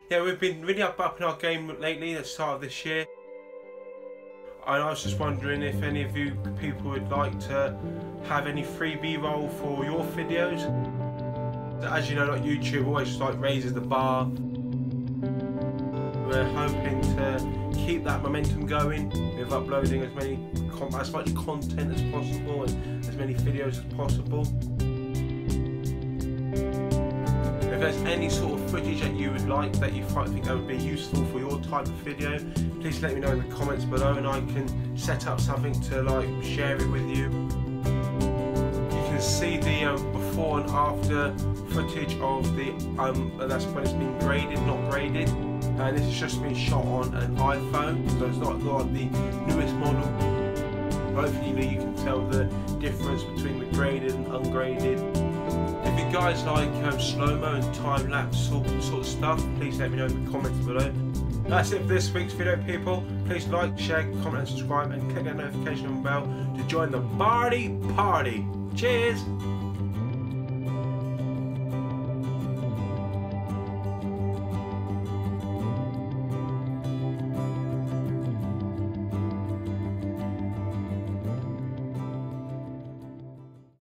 Yeah, we've been really upping our game lately at the start of this year. And I was just wondering if any of you people would like to have any free B-roll for your videos. As you know, like YouTube always just like raises the bar. We're hoping to keep that momentum going with uploading as much content as possible and as many videos as possible. If there's any sort of footage that you would like that you think that would be useful for your type of video, please let me know in the comments below and I can set up something to like share it with you. You can see the before and after footage of the that's when it's been graded, not graded. And this has just been shot on an iPhone, so it's not got the newest model. Hopefully you can tell the difference between the graded and ungraded. If you guys like slow-mo and time-lapse sort of stuff, please let me know in the comments below. That's it for this week's video, people. Please like, share, comment and subscribe and click that notification bell to join the Bartie party. Cheers!